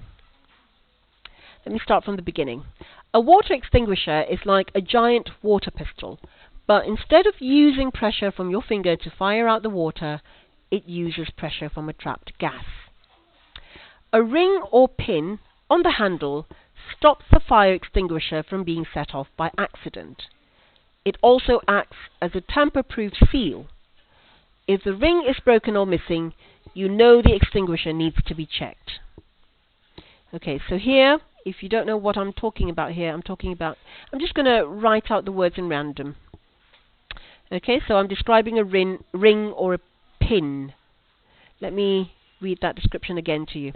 Let me start from the beginning. A water extinguisher is like a giant water pistol, but instead of using pressure from your finger to fire out the water, it uses pressure from a trapped gas. A ring or pin on the handle stops the fire extinguisher from being set off by accident. It also acts as a tamper-proof seal. If the ring is broken or missing, you know the extinguisher needs to be checked. Okay, so here, if you don't know what I'm talking about here, I'm just going to write out the words in random. Okay, so I'm describing a ring or a pin. Let me read that description again to you.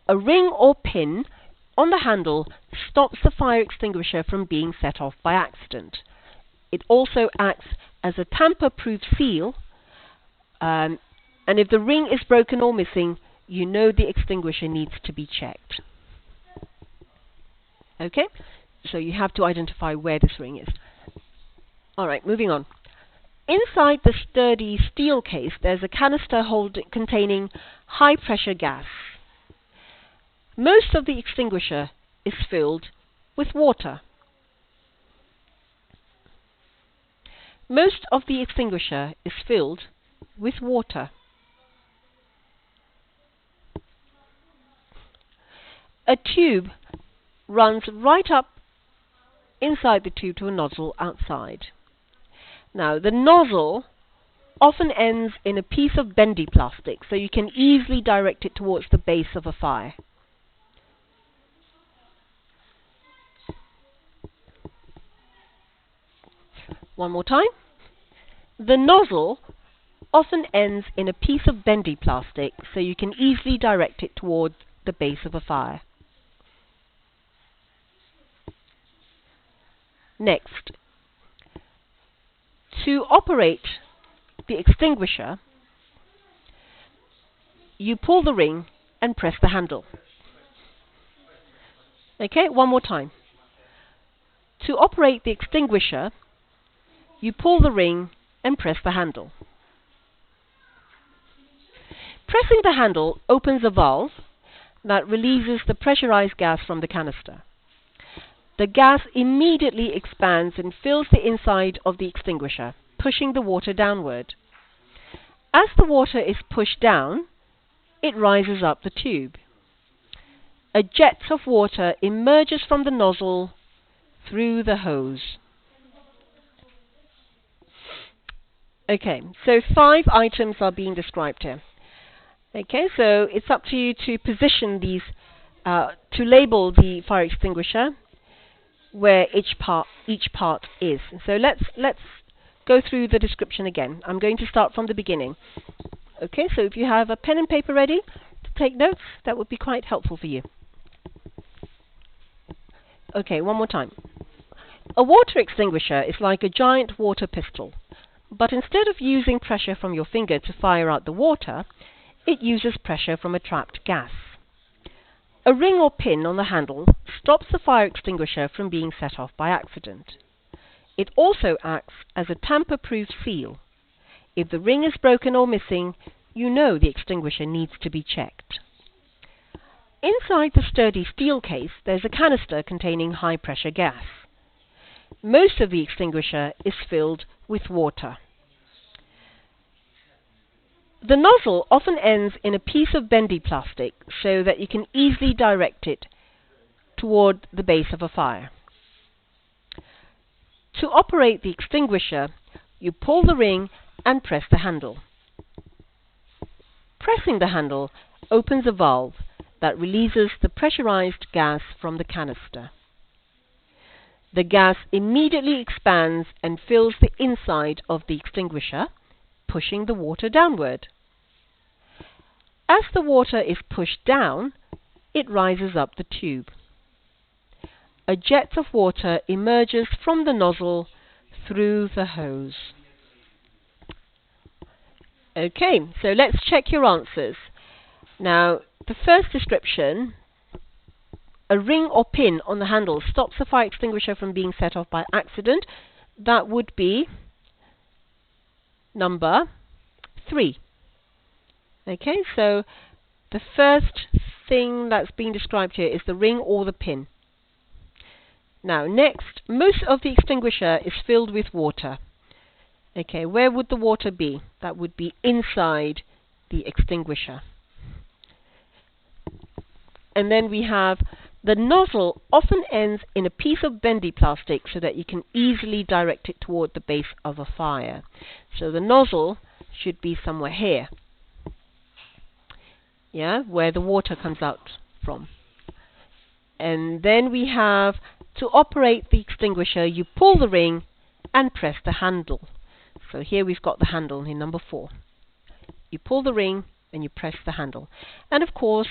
A ring or pin on the handle stops the fire extinguisher from being set off by accident. It also acts as a tamper-proof seal, and if the ring is broken or missing, you know the extinguisher needs to be checked. Okay, so you have to identify where this ring is. Alright, moving on. Inside the sturdy steel case, there's a canister containing high-pressure gas. Most of the extinguisher is filled with water. Most of the extinguisher is filled with water. A tube runs right up inside the tube to a nozzle outside. Now, the nozzle often ends in a piece of bendy plastic, so you can easily direct it towards the base of a fire. One more time. The nozzle often ends in a piece of bendy plastic, so you can easily direct it towards the base of a fire. Next, to operate the extinguisher, you pull the ring and press the handle. Okay, one more time. To operate the extinguisher, you pull the ring and press the handle. Pressing the handle opens a valve that releases the pressurized gas from the canister. The gas immediately expands and fills the inside of the extinguisher, pushing the water downward. As the water is pushed down, it rises up the tube. A jet of water emerges from the nozzle through the hose. Okay, so 5 items are being described here. Okay, so it's up to you to position these, to label the fire extinguisher where each part is. So let's go through the description again. I'm going to start from the beginning. Okay, so if you have a pen and paper ready to take notes, that would be quite helpful for you. Okay, one more time. A water extinguisher is like a giant water pistol, but instead of using pressure from your finger to fire out the water, it uses pressure from a trapped gas. A ring or pin on the handle stops the fire extinguisher from being set off by accident. It also acts as a tamper-proof seal. If the ring is broken or missing, you know the extinguisher needs to be checked. Inside the sturdy steel case, there's a canister containing high-pressure gas. Most of the extinguisher is filled with water. The nozzle often ends in a piece of bendy plastic so that you can easily direct it toward the base of a fire. To operate the extinguisher, you pull the ring and press the handle. Pressing the handle opens a valve that releases the pressurized gas from the canister. The gas immediately expands and fills the inside of the extinguisher, pushing the water downward. As the water is pushed down, it rises up the tube. A jet of water emerges from the nozzle through the hose. Okay, so let's check your answers. Now, the first description, a ring or pin on the handle stops the fire extinguisher from being set off by accident. That would be number 3. Okay, so the first thing that's being described here is the ring or the pin. Now next, most of the extinguisher is filled with water. Okay, where would the water be? That would be inside the extinguisher. And then we have the nozzle often ends in a piece of bendy plastic so that you can easily direct it toward the base of a fire. So the nozzle should be somewhere here. Yeah, where the water comes out from. And then we have, to operate the extinguisher, you pull the ring and press the handle. So here we've got the handle in number 4. You pull the ring and you press the handle. And of course,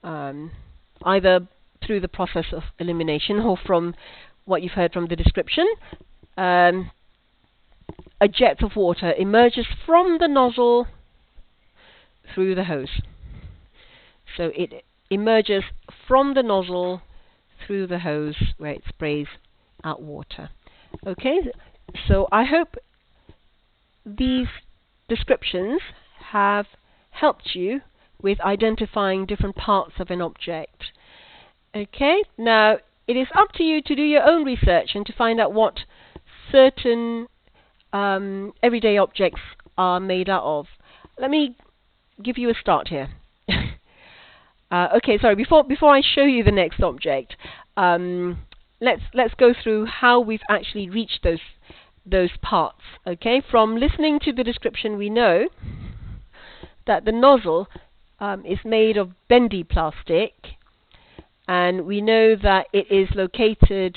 either through the process of elimination or from what you've heard from the description, a jet of water emerges from the nozzle through the hose. So it emerges from the nozzle through the hose where it sprays out water. Okay, so I hope these descriptions have helped you with identifying different parts of an object. Okay, now it is up to you to do your own research and to find out what certain everyday objects are made out of. Let me give you a start here. Okay, sorry, before I show you the next object, let's go through how we've actually reached those parts. Okay, from listening to the description, we know that the nozzle is made of bendy plastic, and we know that it is located,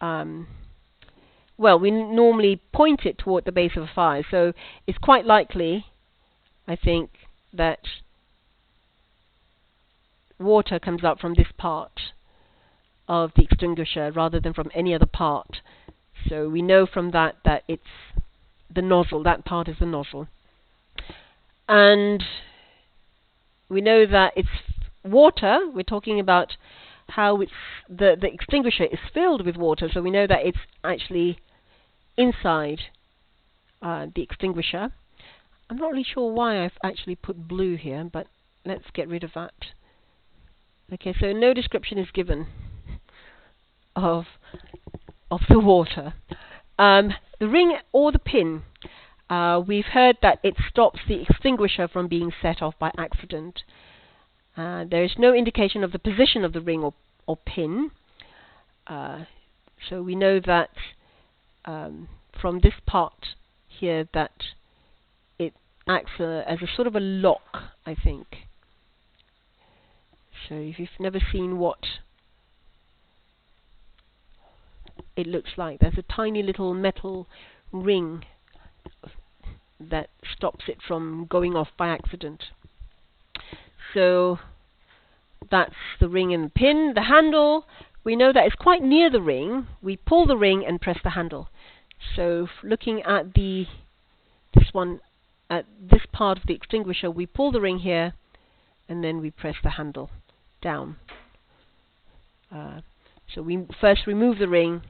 well, we normally point it toward the base of a fire, so it's quite likely, I think, that water comes out from this part of the extinguisher rather than from any other part. So we know from that that it's the nozzle, that part is the nozzle. And we know that it's water. We're talking about how it's the extinguisher is filled with water, so we know that it's actually inside the extinguisher. I'm not really sure why I've actually put blue here, but let's get rid of that. Okay, so no description is given of the water. The ring or the pin, we've heard that it stops the extinguisher from being set off by accident. There is no indication of the position of the ring or pin. So we know that from this part here that it acts as a sort of a lock, I think. So if you've never seen what it looks like, there's a tiny little metal ring that stops it from going off by accident. So that's the ring and the pin. The handle, we know that it's quite near the ring. We pull the ring and press the handle. So looking at this part of the extinguisher, we pull the ring here and then we press the handle down. So we first remove the ring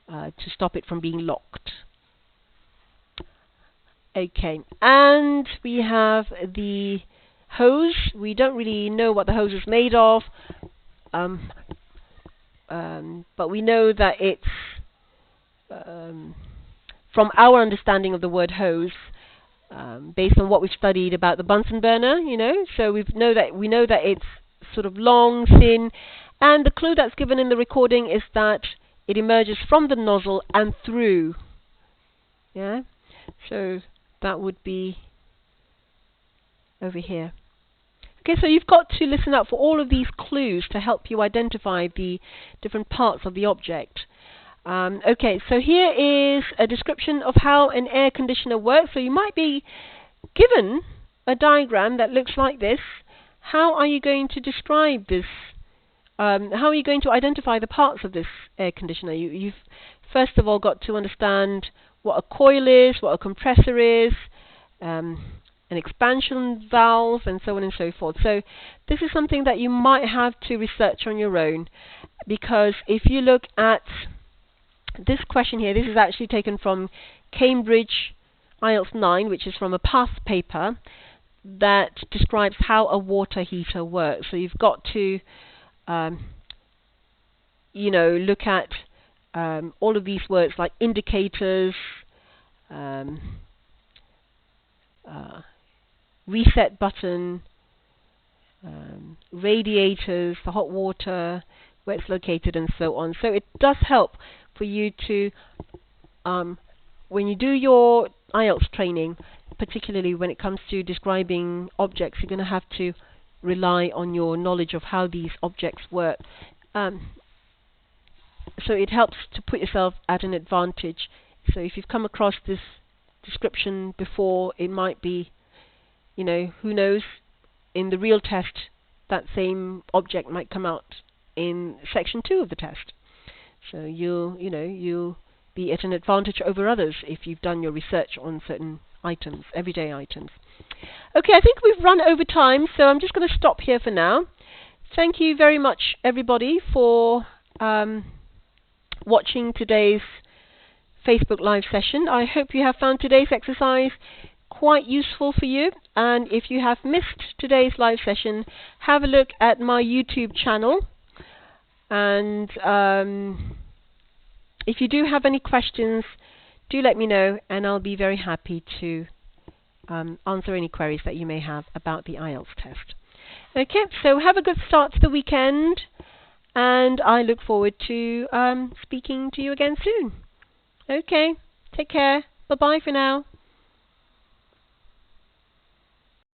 to stop it from being locked. Okay, and we have the hose. We don't really know what the hose is made of, but we know that it's from our understanding of the word hose, based on what we've studied about the Bunsen burner, you know. So we know that it's sort of long, thin, and the clue that's given in the recording is that it emerges from the nozzle and through. Yeah, so that would be over here. Okay, so you've got to listen up for all of these clues to help you identify the different parts of the object. Okay, so here is a description of how an air conditioner works. So you might be given a diagram that looks like this. How are you going to describe this? How are you going to identify the parts of this air conditioner? You've first of all got to understand what a coil is, what a compressor is, an expansion valve, and so on and so forth. So this is something that you might have to research on your own, because if you look at this question here, this is actually taken from Cambridge IELTS 9, which is from a past paper. that describes how a water heater works. So you've got to, look at all of these words like indicators, reset button, radiators, the hot water, where it's located, and so on. So it does help for you to, when you do your IELTS training, particularly when it comes to describing objects, you're going to have to rely on your knowledge of how these objects work. So it helps to put yourself at an advantage. So if you've come across this description before, it might be, who knows, in the real test, that same object might come out in section 2 of the test. So you'll be at an advantage over others if you've done your research on certain items, everyday items. Okay, I think we've run over time, so I'm just going to stop here for now. Thank you very much, everybody, for watching today's Facebook Live session. I hope you have found today's exercise quite useful for you. And if you have missed today's live session, have a look at my YouTube channel. And if you do have any questions, do let me know, and I'll be very happy to answer any queries that you may have about the IELTS test. Okay, so have a good start to the weekend, and I look forward to speaking to you again soon. Okay, take care. Bye-bye for now.